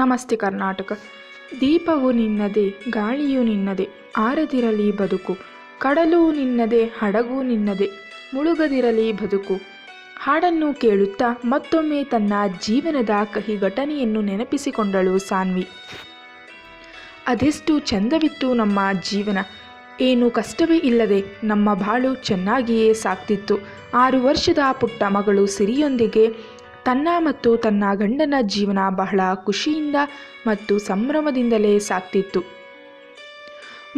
ನಮಸ್ತೆ ಕರ್ನಾಟಕ. ದೀಪವು ನಿನ್ನದೇ, ಗಾಳಿಯು ನಿನ್ನದೇ, ಆರದಿರಲಿ ಬದುಕು. ಕಡಲು ನಿನ್ನದೇ, ಹಡಗು ನಿನ್ನದೇ, ಮುಳುಗದಿರಲಿ ಬದುಕು. ಹಾಡನ್ನು ಕೇಳುತ್ತಾ ಮತ್ತೊಮ್ಮೆ ತನ್ನ ಜೀವನದ ಕಹಿ ಘಟನೆಯನ್ನು ನೆನಪಿಸಿಕೊಂಡಳು ಸಾನ್ವಿ. ಅದೆಷ್ಟು ಚಂದವಿತ್ತು ನಮ್ಮ ಜೀವನ. ಏನು ಕಷ್ಟವೇ ಇಲ್ಲದೆ ನಮ್ಮ ಬಾಳು ಚೆನ್ನಾಗಿಯೇ ಸಾಗ್ತಿತ್ತು. 6 ವರ್ಷದ ಪುಟ್ಟ ಮಗಳು ಸಿರಿಯೊಂದಿಗೆ ತನ್ನ ಮತ್ತು ತನ್ನ ಗಂಡನ ಜೀವನ ಬಹಳ ಖುಷಿಯಿಂದ ಮತ್ತು ಸಂಭ್ರಮದಿಂದಲೇ ಸಾಗ್ತಿತ್ತು.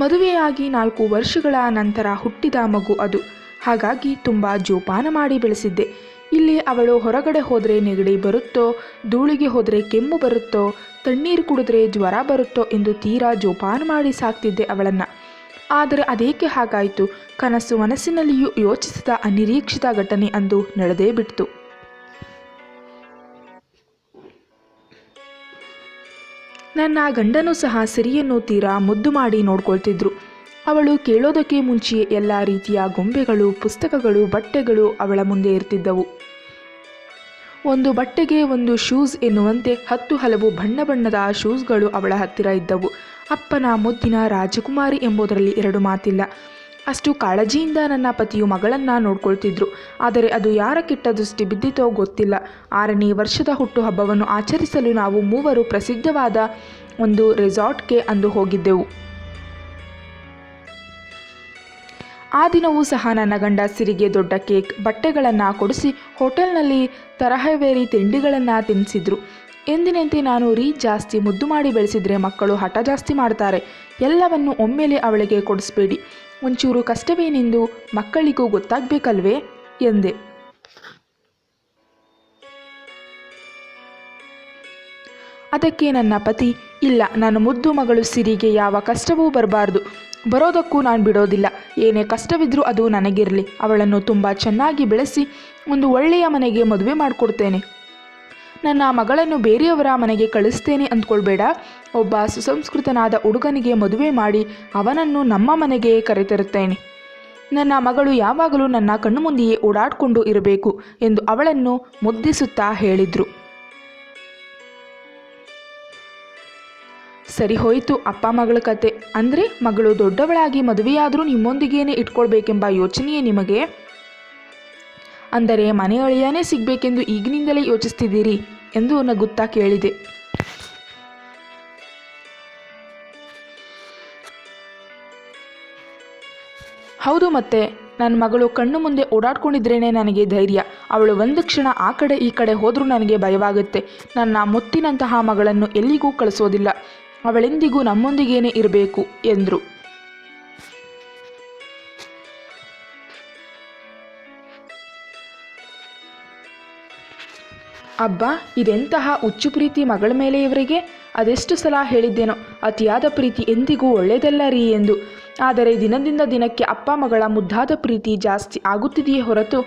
ಮದುವೆಯಾಗಿ 4 ವರ್ಷಗಳ ನಂತರ ಹುಟ್ಟಿದ ಮಗು ಅದು. ಹಾಗಾಗಿ ತುಂಬ ಜೋಪಾನ ಮಾಡಿ ಬೆಳೆಸಿದ್ದೆ. ಇಲ್ಲಿ ಅವಳು ಹೊರಗಡೆ ಹೋದರೆ ನೆಗಡಿ ಬರುತ್ತೋ, ಧೂಳಿಗೆ ಹೋದರೆ ಕೆಮ್ಮು ಬರುತ್ತೋ, ತಣ್ಣೀರು ಕುಡಿದ್ರೆ ಜ್ವರ ಬರುತ್ತೋ ಎಂದು ತೀರಾ ಜೋಪಾನ ಮಾಡಿ ಸಾಕ್ತಿದ್ದೆ ಅವಳನ್ನು. ಆದರೆ ಅದೇಕೆ ಹಾಗಾಯಿತು? ಕನಸು ಮನಸ್ಸಿನಲ್ಲಿಯೂ ಯೋಚಿಸಿದ ಅನಿರೀಕ್ಷಿತ ಘಟನೆ ಅಂದು ನಡೆದೇ ಬಿಡ್ತು. ನನ್ನ ಗಂಡನೂ ಸಹ ಸಿರಿಯನ್ನು ತೀರಾ ಮುದ್ದು ಮಾಡಿ ನೋಡ್ಕೊಳ್ತಿದ್ರು. ಅವಳು ಕೇಳೋದಕ್ಕೆ ಮುಂಚೆಯೇ ಎಲ್ಲ ರೀತಿಯ ಗೊಂಬೆಗಳು, ಪುಸ್ತಕಗಳು, ಬಟ್ಟೆಗಳು ಅವಳ ಮುಂದೆ ಇರ್ತಿದ್ದವು. ಒಂದು ಬಟ್ಟೆಗೆ ಒಂದು ಶೂಸ್ ಎನ್ನುವಂತೆ 10 ಹಲವು ಬಣ್ಣ ಬಣ್ಣದ ಶೂಸ್ಗಳು ಅವಳ ಹತ್ತಿರ ಇದ್ದವು. ಅಪ್ಪನ ಮುದ್ದಿನ ರಾಜಕುಮಾರಿ ಎಂಬುದರಲ್ಲಿ 2 ಮಾತಿಲ್ಲ. ಅಷ್ಟು ಕಾಳಜಿಯಿಂದ ನನ್ನ ಪತಿಯು ಮಗಳನ್ನು ನೋಡ್ಕೊಳ್ತಿದ್ರು. ಆದರೆ ಅದು ಯಾರ ಕೆಟ್ಟ ದೃಷ್ಟಿ ಬಿದ್ದಿತೋ ಗೊತ್ತಿಲ್ಲ. 6ನೇ ವರ್ಷದ ಹುಟ್ಟುಹಬ್ಬವನ್ನು ಆಚರಿಸಲು ನಾವು 3 ಪ್ರಸಿದ್ಧವಾದ ಒಂದು ರೆಸಾರ್ಟ್ಗೆ ಅಂದು ಹೋಗಿದ್ದೆವು. ಆ ದಿನವೂ ಸಹ ನನ್ನ ಗಂಡ ಸಿರಿಗೆ ದೊಡ್ಡ ಕೇಕ್, ಬಟ್ಟೆಗಳನ್ನು ಕೊಡಿಸಿ ಹೋಟೆಲ್ನಲ್ಲಿ ತರಹೇವೇರಿ ತಿಂಡಿಗಳನ್ನು ತಿನ್ನಿಸಿದ್ರು. ಎಂದಿನಂತೆ ನಾನು ಜಾಸ್ತಿ ಮುದ್ದು ಮಾಡಿ ಬೆಳೆಸಿದರೆ ಮಕ್ಕಳು ಹಠ ಜಾಸ್ತಿ ಮಾಡ್ತಾರೆ. ಎಲ್ಲವನ್ನು ಒಮ್ಮೆಲೆ ಅವಳಿಗೆ ಕೊಡಿಸ್ಬೇಡಿ, ಒಂಚೂರು ಕಷ್ಟವೇನೆಂದು ಮಕ್ಕಳಿಗೂ ಗೊತ್ತಾಗಬೇಕಲ್ವೇ ಎಂದೆ. ಅದಕ್ಕೆ ನನ್ನ ಪತಿ, ಇಲ್ಲ, ನನ್ನ ಮುದ್ದು ಮಗಳು ಸಿರಿಗೆ ಯಾವ ಕಷ್ಟವೂ ಬರಬಾರ್ದು, ಬರೋದಕ್ಕೂ ನಾನು ಬಿಡೋದಿಲ್ಲ. ಏನೇ ಕಷ್ಟವಿದ್ರೂ ಅದು ನನಗಿರಲಿ. ಅವಳನ್ನು ತುಂಬ ಚೆನ್ನಾಗಿ ಬೆಳೆಸಿ ಒಂದು ಒಳ್ಳೆಯ ಮನೆಗೆ ಮದುವೆ ಮಾಡಿಕೊಡ್ತೇನೆ. ನನ್ನ ಮಗಳನ್ನು ಬೇರೆಯವರ ಮನೆಗೆ ಕಳಿಸ್ತೇನೆ ಅಂದ್ಕೊಳ್ಬೇಡ. ಒಬ್ಬ ಸುಸಂಸ್ಕೃತನಾದ ಹುಡುಗನಿಗೆ ಮದುವೆ ಮಾಡಿ ಅವನನ್ನು ನಮ್ಮ ಮನೆಗೆ ಕರೆತರುತ್ತೇನೆ. ನನ್ನ ಮಗಳು ಯಾವಾಗಲೂ ನನ್ನ ಕಣ್ಣು ಮುಂದೆಯೇ ಓಡಾಡಿಕೊಂಡು ಇರಬೇಕು ಎಂದು ಅವಳನ್ನು ಮುದ್ದಿಸುತ್ತಾ ಹೇಳಿದರು. ಸರಿ ಹೋಯಿತು ಅಪ್ಪ ಮಗಳ ಕತೆ. ಅಂದರೆ ಮಗಳು ದೊಡ್ಡವಳಾಗಿ ಮದುವೆಯಾದರೂ ನಿಮ್ಮೊಂದಿಗೇನೆ ಇಟ್ಕೊಳ್ಬೇಕೆಂಬ ಯೋಚನೆಯೇ ನಿಮಗೆ? ಅಂದರೆ ಮನೆಯೊಳೆಯನೇ ಸಿಗಬೇಕೆಂದು ಈಗಿನಿಂದಲೇ ಯೋಚಿಸ್ತಿದ್ದೀರಿ ಎಂದು ನಗುತ್ತಾ ಕೇಳಿದೆ. ಹೌದು, ಮತ್ತೆ ನನ್ನ ಮಗಳು ಕಣ್ಣು ಮುಂದೆ ಓಡಾಡ್ಕೊಂಡಿದ್ರೇ ನನಗೆ ಧೈರ್ಯ. ಅವಳು ಒಂದು ಕ್ಷಣ ಆ ಕಡೆ ಈ ಕಡೆ ಹೋದರೂ ನನಗೆ ಭಯವಾಗುತ್ತೆ. ನನ್ನ ಮುತ್ತಿನಂತಹ ಮಗಳನ್ನು ಎಲ್ಲಿಗೂ ಕಳಿಸೋದಿಲ್ಲ. ಅವಳೆಂದಿಗೂ ನಮ್ಮೊಂದಿಗೇನೆ ಇರಬೇಕು ಎಂದರು. ಅಬ್ಬಾ, ಇದೆಂತಹ ಹುಚ್ಚು ಪ್ರೀತಿ ಮಗಳ ಮೇಲೆ ಇವರಿಗೆ! ಅದೆಷ್ಟು ಸಲ ಹೇಳಿದ್ದೇನೋ, ಅತಿಯಾದ ಪ್ರೀತಿ ಎಂದಿಗೂ ಒಳ್ಳೆಯದಲ್ಲ ರೀ ಎಂದು. ಆದರೆ ದಿನದಿಂದ ದಿನಕ್ಕೆ ಅಪ್ಪ ಮಗಳ ಮುದ್ದಾದ ಪ್ರೀತಿ ಜಾಸ್ತಿ ಆಗುತ್ತಿದೆಯೇ ಹೊರತು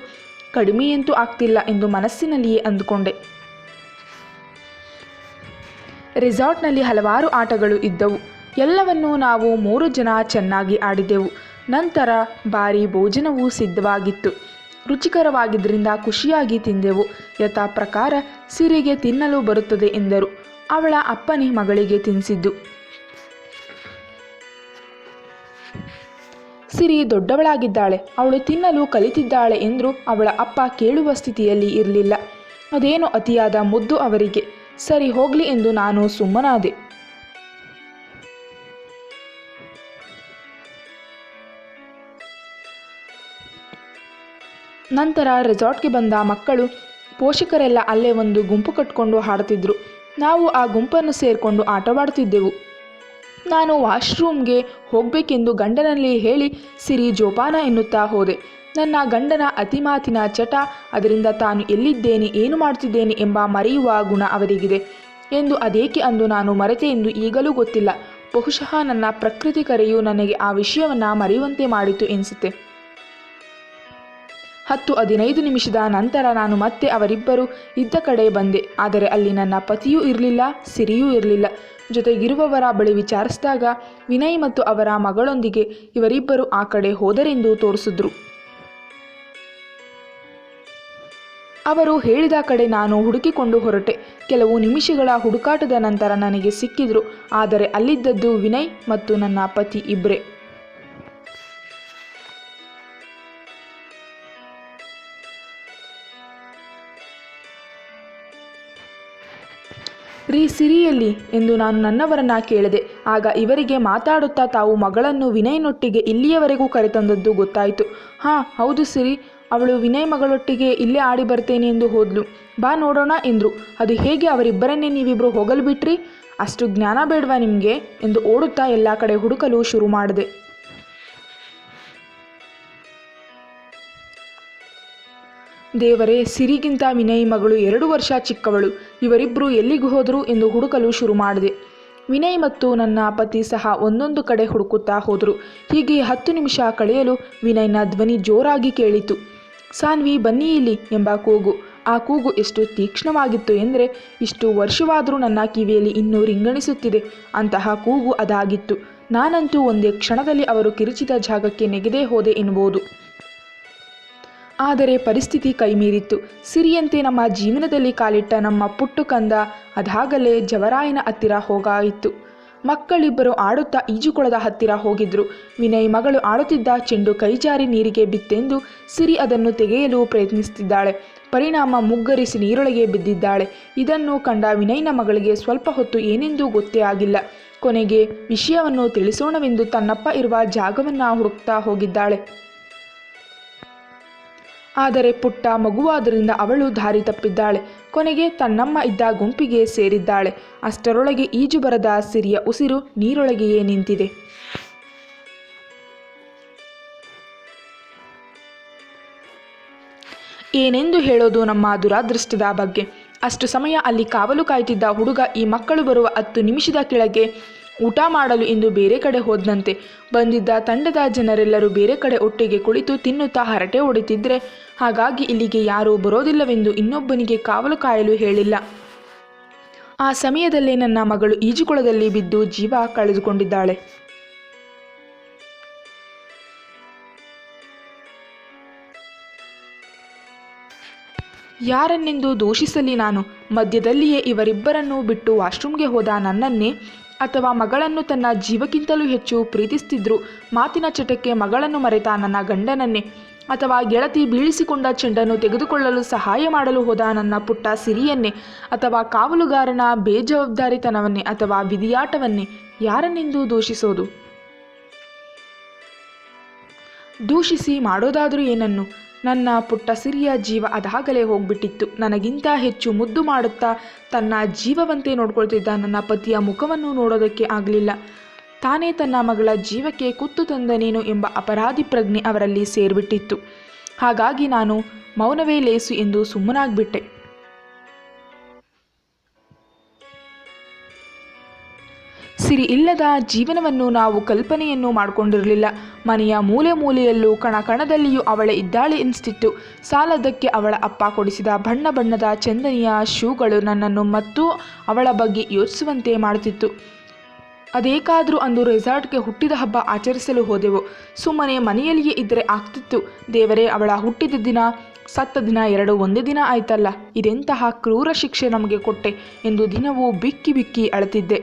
ಕಡಿಮೆಯಂತೂ ಆಗ್ತಿಲ್ಲ ಎಂದು ಮನಸ್ಸಿನಲ್ಲಿಯೇ ಅಂದುಕೊಂಡೆ. ರೆಸಾರ್ಟ್ನಲ್ಲಿ ಹಲವಾರು ಆಟಗಳು ಇದ್ದವು. ಎಲ್ಲವನ್ನೂ ನಾವು 3 ಜನ ಚೆನ್ನಾಗಿ ಆಡಿದೆವು. ನಂತರ ಭಾರೀ ಭೋಜನವೂ ಸಿದ್ಧವಾಗಿತ್ತು. ರುಚಿಕರವಾಗಿದ್ದರಿಂದ ಖುಷಿಯಾಗಿ ತಿಂದೆವು. ಯಥಾ ಪ್ರಕಾರ ಸಿರಿಗೆ ತಿನ್ನಲು ಬರುತ್ತದೆ ಎಂದರು. ಅವಳ ಅಪ್ಪನೇ ಮಗಳಿಗೆ ತಿನ್ನಿಸಿದ್ದು. ಸಿರಿ ದೊಡ್ಡವಳಾಗಿದ್ದಾಳೆ, ಅವಳು ತಿನ್ನಲು ಕಲಿತಿದ್ದಾಳೆ ಎಂದರೂ ಅವಳ ಅಪ್ಪ ಕೇಳುವ ಸ್ಥಿತಿಯಲ್ಲಿ ಇರಲಿಲ್ಲ. ಅದೇನೋ ಅತಿಯಾದ ಮುದ್ದು ಅವರಿಗೆ. ಸರಿ ಹೋಗಲಿ ಎಂದು ನಾನು ಸುಮ್ಮನಾದೆ. ನಂತರ ರೆಸಾರ್ಟ್ಗೆ ಬಂದ ಮಕ್ಕಳು ಪೋಷಕರೆಲ್ಲ ಅಲ್ಲೇ ಒಂದು ಗುಂಪು ಕಟ್ಟಿಕೊಂಡು ಹಾಡ್ತಿದ್ರು. ನಾವು ಆ ಗುಂಪನ್ನು ಸೇರಿಕೊಂಡು ಆಟವಾಡ್ತಿದ್ದೆವು. ನಾನು ವಾಶ್ರೂಮ್ಗೆ ಹೋಗಬೇಕೆಂದು ಗಂಡನಲ್ಲಿ ಹೇಳಿ ಸಿರಿ ಜೋಪಾನ ಎನ್ನುತ್ತಾ ಹೋದೆ. ನನ್ನ ಗಂಡನ ಅತಿಮಾತಿನ ಚಟ, ಅದರಿಂದ ತಾನು ಎಲ್ಲಿದ್ದೇನೆ, ಏನು ಮಾಡ್ತಿದ್ದೇನೆ ಎಂಬ ಮರೆಯುವ ಗುಣ ಅವರಿಗಿದೆ ಎಂದು ಅದೇಕೆ ಅಂದು ನಾನು ಮರೆತೆ ಎಂದು ಈಗಲೂ ಗೊತ್ತಿಲ್ಲ. ಬಹುಶಃ ನನ್ನ ಪ್ರಕೃತಿ ಕರೆಯು ನನಗೆ ಆ ವಿಷಯವನ್ನು ಮರೆಯುವಂತೆ ಮಾಡಿತು ಎನಿಸುತ್ತೆ. 10-15 ನಿಮಿಷದ ನಂತರ ನಾನು ಮತ್ತೆ ಅವರಿಬ್ಬರು ಇದ್ದ ಕಡೆ ಬಂದೆ. ಆದರೆ ಅಲ್ಲಿ ನನ್ನ ಪತಿಯೂ ಇರಲಿಲ್ಲ, ಸಿರಿಯೂ ಇರಲಿಲ್ಲ. ಜೊತೆಗಿರುವವರ ಬಳಿ ವಿಚಾರಿಸಿದಾಗ ವಿನಯ್ ಮತ್ತು ಅವರ ಮಗಳೊಂದಿಗೆ ಇವರಿಬ್ಬರು ಆ ಕಡೆ ಹೋದರೆಂದು ತೋರಿಸಿದ್ರು. ಅವರು ಹೇಳಿದ ಕಡೆ ನಾನು ಹುಡುಕಿಕೊಂಡು ಹೊರಟೆ. ಕೆಲವು ನಿಮಿಷಗಳ ಹುಡುಕಾಟದ ನಂತರ ನನಗೆ ಸಿಕ್ಕಿದ್ರು. ಆದರೆ ಅಲ್ಲಿದ್ದದ್ದು ವಿನಯ್ ಮತ್ತು ನನ್ನ ಪತಿ ಇಬ್ಬರೇ. ರೀ ಸಿರಿಯಲ್ಲಿ ಎಂದು ನಾನು ನನ್ನವರನ್ನ ಕೇಳಿದೆ. ಆಗ ಇವರಿಗೆ ಮಾತಾಡುತ್ತಾ ತಾವು ಮಗಳನ್ನು ವಿನಯ್ನೊಟ್ಟಿಗೆ ಇಲ್ಲಿಯವರೆಗೂ ಕರೆತಂದದ್ದು ಗೊತ್ತಾಯಿತು. ಹಾಂ ಹೌದು ಸಿರಿ, ಅವಳು ವಿನಯ್ ಮಗಳೊಟ್ಟಿಗೆ ಇಲ್ಲೇ ಆಡಿ ಬರ್ತೇನೆ ಎಂದು ಹೋದ್ಲು, ಬಾ ನೋಡೋಣ ಎಂದರು. ಅದು ಹೇಗೆ ಅವರಿಬ್ಬರನ್ನೇ ನೀವಿಬ್ಬರು ಹೋಗಲು ಬಿಟ್ರಿ? ಅಷ್ಟು ಜ್ಞಾನ ಬೇಡವಾ ನಿಮಗೆ ಎಂದು ಓಡುತ್ತಾ ಎಲ್ಲ ಕಡೆ ಹುಡುಕಲು ಶುರು ಮಾಡಿದೆ. ದೇವರೇ, ಸಿರಿಗಿಂತ ವಿನಯ್ ಮಗಳು 2 ವರ್ಷ ಚಿಕ್ಕವಳು. ಇವರಿಬ್ಬರು ಎಲ್ಲಿಗೆ ಹೋದರು ಎಂದು ಹುಡುಕಲು ಶುರು ಮಾಡಿದೆ. ವಿನಯ್ ಮತ್ತು ನನ್ನ ಪತಿ ಸಹ ಒಂದೊಂದು ಕಡೆ ಹುಡುಕುತ್ತಾ ಹೋದರು. ಹೀಗೆ 10 ನಿಮಿಷ ಕಳೆಯಲು ವಿನಯ್ನ ಧ್ವನಿ ಜೋರಾಗಿ ಕೇಳಿತು. ಸಾನ್ವಿ ಬನ್ನಿ ಇಲ್ಲಿ ಎಂಬ ಕೂಗು. ಆ ಕೂಗು ಎಷ್ಟು ತೀಕ್ಷ್ಣವಾಗಿತ್ತು ಎಂದರೆ ಇಷ್ಟು ವರ್ಷವಾದರೂ ನನ್ನ ಕಿವಿಯಲ್ಲಿ ಇನ್ನೂ ರಿಂಗಣಿಸುತ್ತಿದೆ. ಅಂತಹ ಕೂಗು ಅದಾಗಿತ್ತು. ನಾನಂತೂ ಒಂದೇ ಕ್ಷಣದಲ್ಲಿ ಅವರು ಕಿರುಚಿದ ಜಾಗಕ್ಕೆ ನೆಗೆದೇ ಹೋದೆ ಎನ್ನುವುದು. ಆದರೆ ಪರಿಸ್ಥಿತಿ ಕೈಮೀರಿತ್ತು. ಸಿರಿಯಂತೆ ನಮ್ಮ ಜೀವನದಲ್ಲಿ ಕಾಲಿಟ್ಟ ನಮ್ಮ ಪುಟ್ಟು ಕಂದ ಅದಾಗಲೇ ಜವರಾಯನ ಹತ್ತಿರ ಹೋಗಾಯಿತು. ಮಕ್ಕಳಿಬ್ಬರು ಆಡುತ್ತಾ ಈಜುಕೊಳದ ಹತ್ತಿರ ಹೋಗಿದ್ರು. ವಿನಯ್ ಮಗಳು ಆಡುತ್ತಿದ್ದ ಚೆಂಡು ಕೈಜಾರಿ ನೀರಿಗೆ ಬಿತ್ತೆಂದು ಸಿರಿ ಅದನ್ನು ತೆಗೆಯಲು ಪ್ರಯತ್ನಿಸುತ್ತಿದ್ದಾಳೆ. ಪರಿಣಾಮ ಮುಗ್ಗರಿಸಿ ನೀರೊಳಗೆ ಬಿದ್ದಿದ್ದಾಳೆ. ಇದನ್ನು ಕಂಡ ವಿನಯ್ನ ಮಗಳಿಗೆ ಸ್ವಲ್ಪ ಹೊತ್ತು ಏನೆಂದು ಗೊತ್ತೇ ಆಗಿಲ್ಲ. ಕೊನೆಗೆ ವಿಷಯವನ್ನು ತಿಳಿಸೋಣವೆಂದು ತನ್ನಪ್ಪ ಇರುವ ಜಾಗವನ್ನು ಹುಡುಕ್ತಾ ಹೋಗಿದ್ದಾಳೆ. ಆದರೆ ಪುಟ್ಟ ಮಗುವಾದ್ದರಿಂದ ಅವಳು ದಾರಿ ತಪ್ಪಿದ್ದಾಳೆ. ಕೊನೆಗೆ ತನ್ನಮ್ಮ ಇದ್ದ ಗುಂಪಿಗೆ ಸೇರಿದ್ದಾಳೆ. ಅಷ್ಟರೊಳಗೆ ಈಜು ಬರದ ಸಿರಿಯ ಉಸಿರು ನೀರೊಳಗೆಯೇ ನಿಂತಿದೆ. ಏನೆಂದು ಹೇಳೋದು ನಮ್ಮ ದುರಾದೃಷ್ಟದ ಬಗ್ಗೆ. ಅಷ್ಟು ಸಮಯ ಅಲ್ಲಿ ಕಾವಲು ಕಾಯ್ತಿದ್ದ ಹುಡುಗ ಈ ಮಕ್ಕಳು ಬರುವ 10 ನಿಮಿಷದ ಕೆಳಗೆ ಊಟ ಮಾಡಲು ಎಂದು ಬೇರೆ ಕಡೆ ಹೋದಂತೆ. ಬಂದಿದ್ದ ತಂಡದ ಜನರೆಲ್ಲರೂ ಬೇರೆ ಕಡೆ ಒಟ್ಟಿಗೆ ಕುಳಿತು ತಿನ್ನುತ್ತಾ ಹರಟೆ ಹೊಡಿತಿದ್ರೆ, ಹಾಗಾಗಿ ಇಲ್ಲಿಗೆ ಯಾರೂ ಬರೋದಿಲ್ಲವೆಂದು ಇನ್ನೊಬ್ಬನಿಗೆ ಕಾವಲು ಕಾಯಲು ಹೇಳಿಲ್ಲ. ಆ ಸಮಯದಲ್ಲೇ ನನ್ನ ಮಗಳು ಈಜುಕೊಳದಲ್ಲಿ ಬಿದ್ದು ಜೀವ ಕಳೆದುಕೊಂಡಿದ್ದಾಳೆ. ಯಾರನ್ನೆಂದು ದೂಷಿಸಲಿ ನಾನು? ಮಧ್ಯದಲ್ಲಿಯೇ ಇವರಿಬ್ಬರನ್ನು ಬಿಟ್ಟು ವಾಶ್ರೂಮ್ಗೆ ಹೋದ ನನ್ನನ್ನೇ, ಅಥವಾ ಮಗಳನ್ನು ತನ್ನ ಜೀವಕ್ಕಿಂತಲೂ ಹೆಚ್ಚು ಪ್ರೀತಿಸ್ತಿದ್ರು ಮಾತಿನ ಚಟಕ್ಕೆ ಮಗಳನ್ನು ಮರೆತ ನನ್ನ ಗಂಡನನ್ನೇ, ಅಥವಾ ಗೆಳತಿ ಬೀಳಿಸಿಕೊಂಡ ಚೆಂಡನ್ನು ತೆಗೆದುಕೊಳ್ಳಲು ಸಹಾಯ ಮಾಡಲು ಹೋದ ನನ್ನ ಪುಟ್ಟ ಸಿರಿಯನ್ನೇ, ಅಥವಾ ಕಾವಲುಗಾರನ ಬೇಜವಾಬ್ದಾರಿತನವನ್ನೇ, ಅಥವಾ ವಿಧಿಯಾಟವನ್ನೇ? ಯಾರನ್ನೆಂದು ದೂಷಿಸೋದು? ದೂಷಿಸಿ ಮಾಡೋದಾದರೂ ಏನನ್ನು? ನನ್ನ ಪುಟ್ಟ ಸಿರಿಯ ಜೀವ ಅದಾಗಲೇ ಹೋಗ್ಬಿಟ್ಟಿತ್ತು. ನನಗಿಂತ ಹೆಚ್ಚು ಮುದ್ದು ಮಾಡುತ್ತಾ ತನ್ನ ಜೀವವಂತೆ ನೋಡ್ಕೊಳ್ತಿದ್ದ ನನ್ನ ಪತಿಯ ಮುಖವನ್ನು ನೋಡೋದಕ್ಕೆ ಆಗಲಿಲ್ಲ. ತಾನೇ ತನ್ನ ಮಗಳ ಜೀವಕ್ಕೆ ಕುತ್ತು ತಂದನೇನು ಎಂಬ ಅಪರಾಧಿ ಪ್ರಜ್ಞೆ ಅವರಲ್ಲಿ ಸೇರಿಬಿಟ್ಟಿತ್ತು. ಹಾಗಾಗಿ ನಾನು ಮೌನವೇ ಲೇಸು ಎಂದು ಸುಮ್ಮನಾಗ್ಬಿಟ್ಟೆ. ಸಿರಿ ಇಲ್ಲದ ಜೀವನವನ್ನು ನಾವು ಕಲ್ಪನೆಯನ್ನು ಮಾಡಿಕೊಂಡಿರಲಿಲ್ಲ. ಮನೆಯ ಮೂಲೆ ಮೂಲೆಯಲ್ಲೂ ಕಣ ಕಣದಲ್ಲಿಯೂ ಅವಳೇ ಇದ್ದಾಳೆ ಎನಿಸ್ತಿತ್ತು. ಸಾಲದಕ್ಕೆ ಅವಳ ಅಪ್ಪ ಕೊಡಿಸಿದ ಬಣ್ಣ ಬಣ್ಣದ ಚಂದನಿಯ ಶೂಗಳು ನನ್ನನ್ನು ಮತ್ತು ಅವಳ ಬಗ್ಗೆ ಯೋಚಿಸುವಂತೆ ಮಾಡುತ್ತಿತ್ತು. ಅದೇಕಾದರೂ ಅಂದು ರೆಸಾರ್ಟ್ಗೆ ಹುಟ್ಟಿದ ಹಬ್ಬ ಆಚರಿಸಲು ಹೋದೆವು. ಸುಮ್ಮನೆ ಮನೆಯಲ್ಲಿಯೇ ಇದ್ದರೆ ಆಗ್ತಿತ್ತು. ದೇವರೇ, ಅವಳ ಹುಟ್ಟಿದ ದಿನ ಸತ್ತ ದಿನ 2 ಒಂದೇ ದಿನ ಆಯ್ತಲ್ಲ, ಇದೆಂತಹ ಕ್ರೂರ ಶಿಕ್ಷೆ ನಮಗೆ ಕೊಟ್ಟೆ ಎಂದು ದಿನವೂ ಬಿಕ್ಕಿ ಬಿಕ್ಕಿ ಅಳುತ್ತಿದ್ದೆ.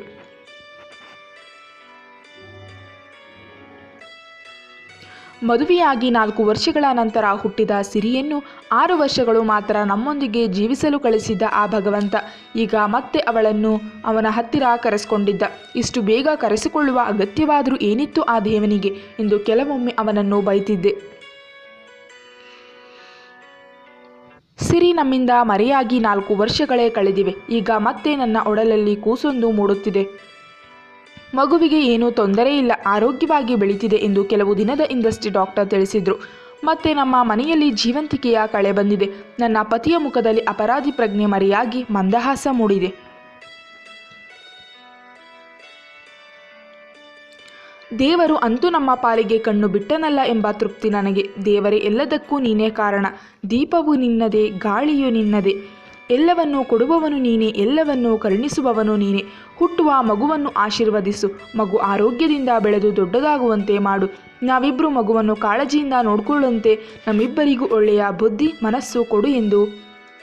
ಮದುವೆಯಾಗಿ 4 ವರ್ಷಗಳ ನಂತರ ಹುಟ್ಟಿದ ಸಿರಿಯನ್ನು 6 ವರ್ಷಗಳು ಮಾತ್ರ ನಮ್ಮೊಂದಿಗೆ ಜೀವಿಸಲು ಕಳಿಸಿದ್ದ ಆ ಭಗವಂತ ಈಗ ಮತ್ತೆ ಅವಳನ್ನು ಅವನ ಹತ್ತಿರ ಕರೆಸಿಕೊಂಡಿದ್ದ. ಇಷ್ಟು ಬೇಗ ಕರೆಸಿಕೊಳ್ಳುವ ಅಗತ್ಯವಾದರೂ ಏನಿತ್ತು ಆ ದೇವನಿಗೆ ಎಂದು ಕೆಲವೊಮ್ಮೆ ಅವನನ್ನು ಬೈತಿದ್ದೆ. ಸಿರಿ ನಮ್ಮಿಂದ ಮರೆಯಾಗಿ 4 ವರ್ಷಗಳೇ ಕಳೆದಿವೆ. ಈಗ ಮತ್ತೆ ನನ್ನ ಒಡಲಲ್ಲಿ ಕೂಸೊಂದು ಮೂಡುತ್ತಿದೆ. ಮಗುವಿಗೆ ಏನೂ ತೊಂದರೆ ಇಲ್ಲ, ಆರೋಗ್ಯವಾಗಿ ಬೆಳೀತಿದೆ ಎಂದು ಕೆಲವು ದಿನದ ಹಿಂದಷ್ಟೇ ಡಾಕ್ಟರ್ ತಿಳಿಸಿದ್ರು. ಮತ್ತೆ ನಮ್ಮ ಮನೆಯಲ್ಲಿ ಜೀವಂತಿಕೆಯ ಕಳೆ ಬಂದಿದೆ. ನನ್ನ ಪತಿಯ ಮುಖದಲ್ಲಿ ಅಪರಾಧಿ ಪ್ರಜ್ಞೆ ಮರೆಯಾಗಿ ಮಂದಹಾಸ ಮೂಡಿದೆ. ದೇವರು ಅಂತೂ ನಮ್ಮ ಪಾಲಿಗೆ ಕಣ್ಣು ಬಿಟ್ಟನಲ್ಲ ಎಂಬ ತೃಪ್ತಿ ನನಗೆ. ದೇವರೇ, ಎಲ್ಲದಕ್ಕೂ ನೀನೇ ಕಾರಣ. ದೀಪವು ನಿನ್ನದೇ, ಗಾಳಿಯು ನಿನ್ನದೇ, ಎಲ್ಲವನ್ನೂ ಕೊಡುವವನು ನೀನೇ, ಎಲ್ಲವನ್ನೂ ಕರುಣಿಸುವವನು ನೀನೇ. ಹುಟ್ಟುವ ಮಗುವನ್ನು ಆಶೀರ್ವದಿಸು. ಮಗು ಆರೋಗ್ಯದಿಂದ ಬೆಳೆದು ದೊಡ್ಡದಾಗುವಂತೆ ಮಾಡು. ನಾವಿಬ್ಬರು ಮಗುವನ್ನು ಕಾಳಜಿಯಿಂದ ನೋಡಿಕೊಳ್ಳುವಂತೆ ನಮ್ಮಿಬ್ಬರಿಗೂ ಒಳ್ಳೆಯ ಬುದ್ಧಿ ಮನಸ್ಸು ಕೊಡು ಎಂದು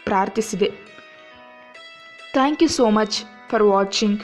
ಪ್ರಾರ್ಥಿಸಿದೆ. Thank you so much for watching.